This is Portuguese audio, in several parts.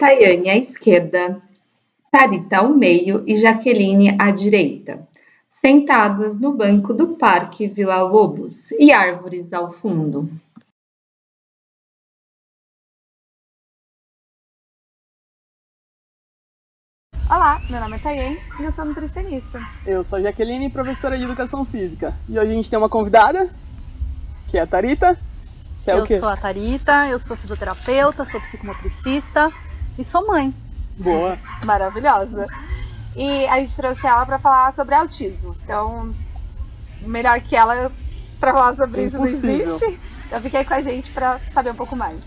Tayane à esquerda, Tharita ao meio e Jaqueline à direita, sentadas no banco do Parque Villa-Lobos e árvores ao fundo. Olá, meu nome é Tayane e eu sou nutricionista. Eu sou a Jaqueline, professora de Educação Física. E hoje a gente tem uma convidada, que é a Tharita. Você é o quê? Eu sou a Tharita, eu sou fisioterapeuta, sou psicomotricista e sou mãe. Boa. Maravilhosa. E a gente trouxe ela para falar sobre autismo. Então, melhor que ela para falar sobre isso não existe. Então fiquei com a gente para saber um pouco mais.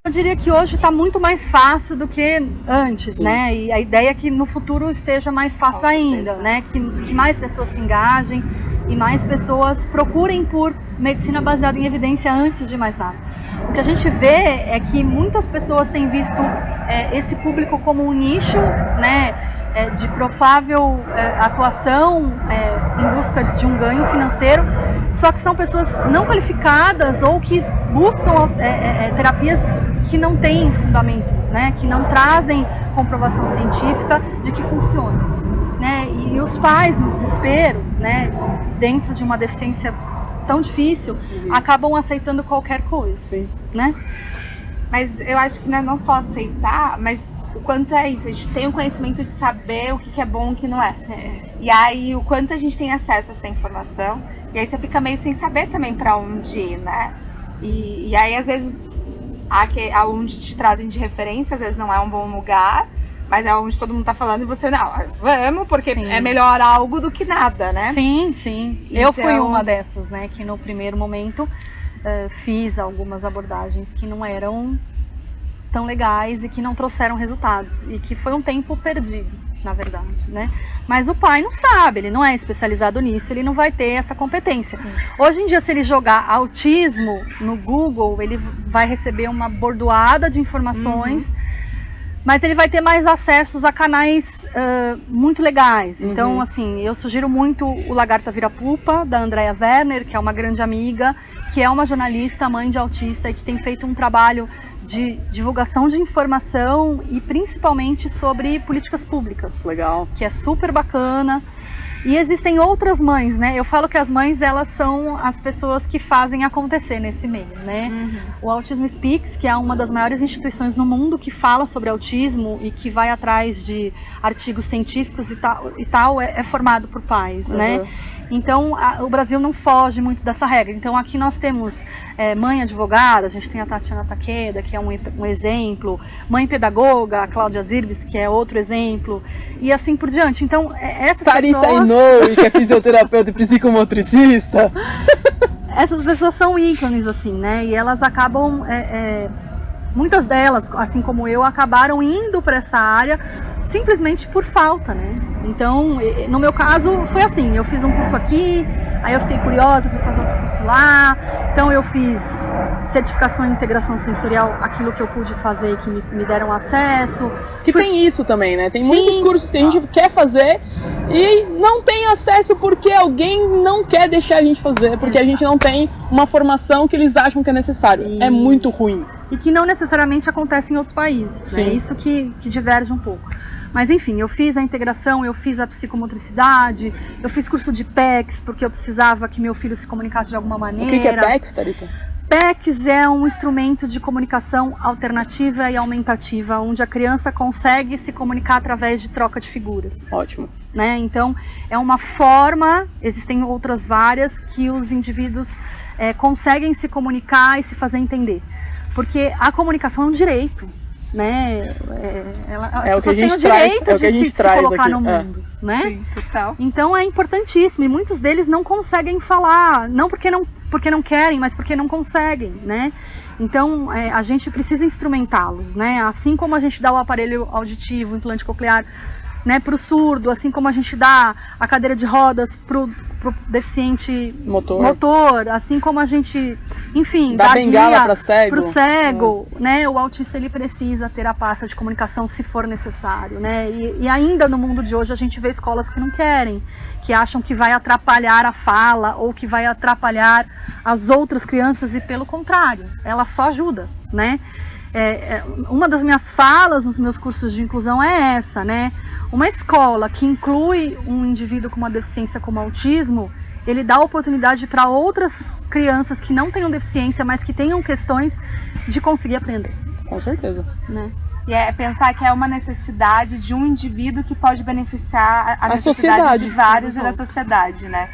Eu diria que hoje está muito mais fácil do que antes, né? E a ideia é que no futuro esteja mais fácil ainda, né? Que mais pessoas se engajem e mais pessoas procurem por medicina baseada em evidência antes de mais nada. O que a gente vê é que muitas pessoas têm visto esse público como um nicho, né? De provável atuação em busca de um ganho financeiro, só que são pessoas não qualificadas ou que buscam terapias que não têm fundamento, né? Que não trazem comprovação científica de que funciona, né? E os pais, no desespero, né? Dentro de uma deficiência tão difícil, acabam aceitando qualquer coisa, né? Mas eu acho que não é não só aceitar, mas o quanto é isso, a gente tem o conhecimento de saber o que é bom e o que não é. E aí o quanto a gente tem acesso a essa informação, e aí você fica meio sem saber também para onde ir, né? E aí às vezes aonde te trazem de referência, às vezes não é um bom lugar, mas é onde todo mundo tá falando e você não, vamos, porque é melhor algo do que nada, né? Sim, sim. Então... Eu fui uma dessas, né, que no primeiro momento fiz algumas abordagens que não eram tão legais e que não trouxeram resultados, e que foi um tempo perdido, na verdade, né? Mas o pai não sabe, ele não é especializado nisso, ele não vai ter essa competência. Sim. Hoje em dia, se ele jogar autismo no Google, ele vai receber uma bordoada de informações, mas ele vai ter mais acessos a canais muito legais. Então, assim, eu sugiro muito o Lagarta Vira Pupa, da Andrea Werner, que é uma grande amiga, que é uma jornalista, mãe de autista, e que tem feito um trabalho de divulgação de informação e principalmente sobre políticas públicas. Legal. Que é super bacana. E existem outras mães, né? Eu falo que as mães, elas são as pessoas que fazem acontecer nesse meio, né? O Autism Speaks, que é uma das maiores instituições no mundo que fala sobre autismo e que vai atrás de artigos científicos e tal é formado por pais, né? Então, o Brasil não foge muito dessa regra. Então, aqui nós temos mãe advogada, a gente tem a Tatiana Takeda, que é um exemplo, mãe pedagoga, a Cláudia Zirbis, que é outro exemplo, e assim por diante. Então, essas Tharita pessoas... Inoue, que é fisioterapeuta e psicomotricista. Essas pessoas são ícones, assim, né? E elas acabam... muitas delas, assim como eu, acabaram indo para essa área simplesmente por falta, né? Então, no meu caso, foi assim, eu fiz um curso aqui, aí eu fiquei curiosa, fui fazer outro curso lá, então eu fiz certificação em integração sensorial, aquilo que eu pude fazer que me deram acesso. Que tem isso também, né? Tem muitos cursos que a gente quer fazer e não tem acesso porque alguém não quer deixar a gente fazer, porque a gente não tem uma formação que eles acham que é necessário. É muito ruim. E que não necessariamente acontece em outros países, né? Isso que diverge um pouco. Mas enfim, eu fiz a integração, eu fiz a psicomotricidade, eu fiz curso de PECs, porque eu precisava que meu filho se comunicasse de alguma maneira. O que é PECs, Tharita? PECs é um instrumento de comunicação alternativa e aumentativa, onde a criança consegue se comunicar através de troca de figuras. Ótimo. Né? Então, é uma forma, existem outras várias, que os indivíduos conseguem se comunicar e se fazer entender. Porque a comunicação é um direito. Né? O que a gente traz, se colocar no mundo, né? Sim, total. Então é importantíssimo, e muitos deles não conseguem falar, não porque não querem, mas porque não conseguem, né? Então a gente precisa instrumentá-los, né? Assim como a gente dá o aparelho auditivo, o implante coclear, né, para o surdo, assim como a gente dá a cadeira de rodas para o deficiente motor, assim como a gente enfim, dá bengala para pro cego, né? O autista ele precisa ter a pasta de comunicação se for necessário, né? E ainda no mundo de hoje a gente vê escolas que não querem, que acham que vai atrapalhar a fala ou que vai atrapalhar as outras crianças, e pelo contrário, ela só ajuda, né? Uma das minhas falas nos meus cursos de inclusão é essa, né? Uma escola que inclui um indivíduo com uma deficiência como autismo, ele dá oportunidade para outras crianças que não tenham deficiência, mas que tenham questões de conseguir aprender. Com certeza. Né? E é pensar que é uma necessidade de um indivíduo que pode beneficiar a necessidade sociedade. De vários e da sociedade, né?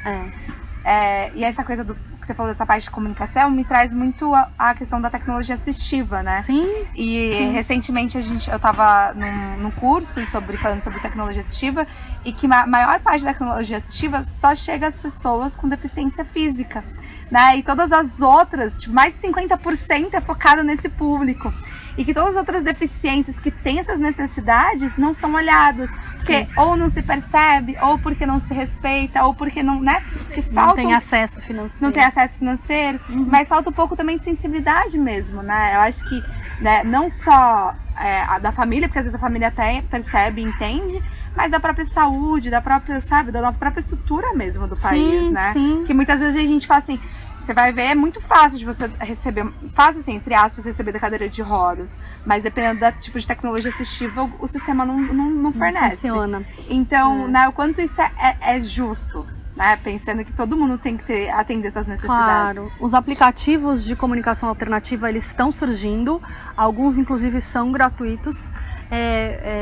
É. E essa coisa que você falou dessa parte de comunicação me traz muito a questão da tecnologia assistiva, né? Sim. E recentemente eu estava num curso falando sobre tecnologia assistiva, e que a maior parte da tecnologia assistiva só chega às pessoas com deficiência física, né? E todas as outras, tipo, mais de 50% é focado nesse público. E que todas as outras deficiências que têm essas necessidades não são olhadas. Porque ou não se percebe, ou porque não se respeita, ou porque não, né? Que não tem acesso financeiro. Não tem acesso financeiro, mas falta um pouco também de sensibilidade mesmo, né? Eu acho que, né, não só a da família, porque às vezes a família até percebe e entende, mas da própria saúde, da própria, sabe, da própria estrutura mesmo do país, né? Sim. Que muitas vezes a gente fala assim, você vai ver, é muito fácil de você receber, fácil assim, entre aspas, receber da cadeira de rodas, mas dependendo do tipo de tecnologia assistiva, o sistema não fornece. Funciona. Então, né, o quanto isso é justo, né? Pensando que todo mundo tem que atender essas necessidades. Claro. Os aplicativos de comunicação alternativa, eles estão surgindo, alguns inclusive são gratuitos,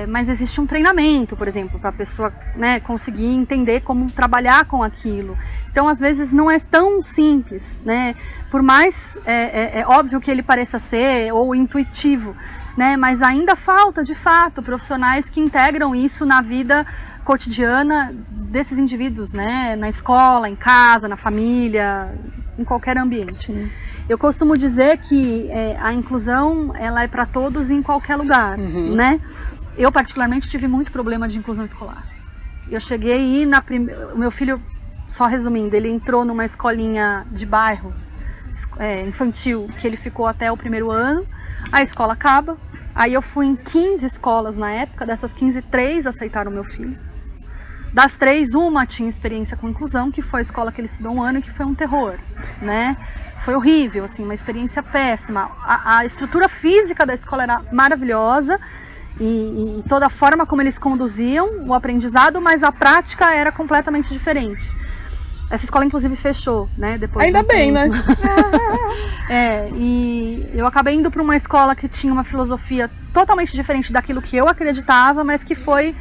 mas existe um treinamento, por exemplo, para a pessoa, né, conseguir entender como trabalhar com aquilo. Então, às vezes, não é tão simples, né? Por mais óbvio que ele pareça ser, ou intuitivo, né? Mas ainda falta, de fato, profissionais que integram isso na vida cotidiana desses indivíduos, né? Na escola, em casa, na família, em qualquer ambiente. Sim. Eu costumo dizer que a inclusão, ela é para todos em qualquer lugar, né? Eu, particularmente, tive muito problema de inclusão escolar. Eu cheguei a ir o meu filho, só resumindo, ele entrou numa escolinha de bairro, infantil, que ele ficou até o primeiro ano, a escola acaba, aí eu fui em 15 escolas na época, dessas 15, 3 aceitaram o meu filho. Das 3, uma tinha experiência com inclusão, que foi a escola que ele estudou um ano, que foi um terror, né? Foi horrível, assim, uma experiência péssima. A estrutura física da escola era maravilhosa, e toda a forma como eles conduziam o aprendizado, mas a prática era completamente diferente. Essa escola, inclusive, fechou, né? Depois ainda bem, né? E eu acabei indo para uma escola que tinha uma filosofia totalmente diferente daquilo que eu acreditava, mas que foi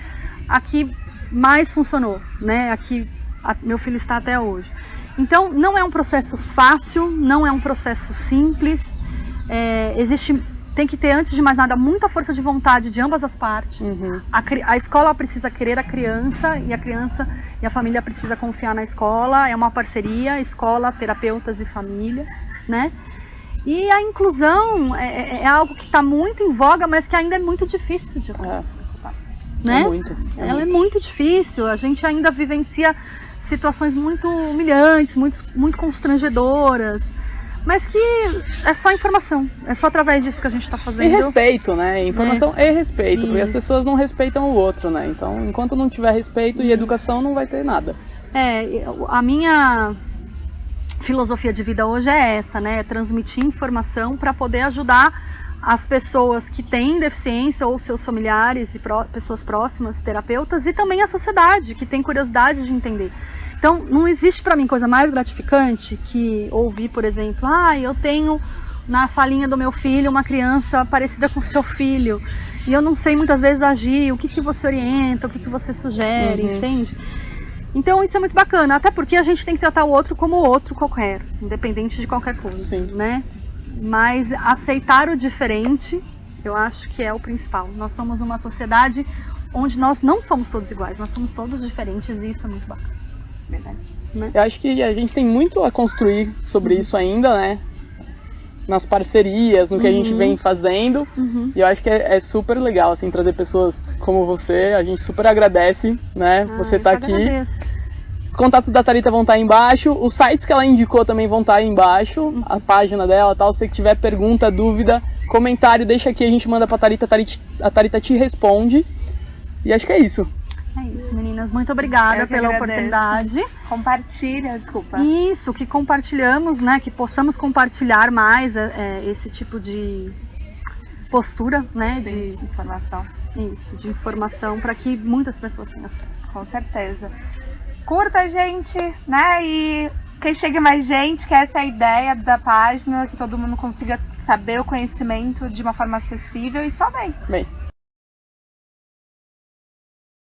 a que mais funcionou, né? Aqui meu filho está até hoje. Então, não é um processo fácil, não é um processo simples. Tem que ter, antes de mais nada, muita força de vontade de ambas as partes. A escola precisa querer a criança e a família precisa confiar na escola. É uma parceria, escola, terapeutas e família, né? E a inclusão é algo que está muito em voga, mas que ainda é muito difícil de acontecer. Né? Ela é muito difícil. A gente ainda vivencia situações muito humilhantes, muito constrangedoras. Mas que é só informação, é só através disso que a gente está fazendo. E respeito, né? Informação e respeito, porque as pessoas não respeitam o outro, né? Então, enquanto não tiver respeito e educação, não vai ter nada. A minha filosofia de vida hoje é essa, né? É transmitir informação para poder ajudar as pessoas que têm deficiência ou seus familiares e pessoas próximas, terapeutas, e também a sociedade, que tem curiosidade de entender. Então, não existe para mim coisa mais gratificante que ouvir, por exemplo, eu tenho na salinha do meu filho uma criança parecida com o seu filho, e eu não sei muitas vezes agir, o que você orienta, o que você sugere, entende? Então, isso é muito bacana, até porque a gente tem que tratar o outro como o outro qualquer, independente de qualquer coisa, né? Mas aceitar o diferente, eu acho que é o principal. Nós somos uma sociedade onde nós não somos todos iguais, nós somos todos diferentes, e isso é muito bacana. Verdade, né? Eu acho que a gente tem muito a construir sobre isso ainda, né? Nas parcerias, no que a gente vem fazendo. E eu acho que é super legal, assim, trazer pessoas como você. A gente super agradece, né? Você tá aqui. Os contatos da Thalita vão estar aí embaixo, os sites que ela indicou também vão estar aí embaixo, a página dela, tal. Se você tiver pergunta, dúvida, comentário, deixa aqui, a gente manda pra Thalita, a Thalita te responde. E acho que é isso. É isso, meninas. Muito obrigada pela oportunidade. Compartilha, desculpa. Isso, que compartilhamos, né? Que possamos compartilhar mais esse tipo de postura, né? De informação. Isso, de informação para que muitas pessoas tenham acesso. Com certeza. Curta a gente, né? E que chegue mais gente, que essa é a ideia da página, que todo mundo consiga saber o conhecimento de uma forma acessível e só bem. Bem.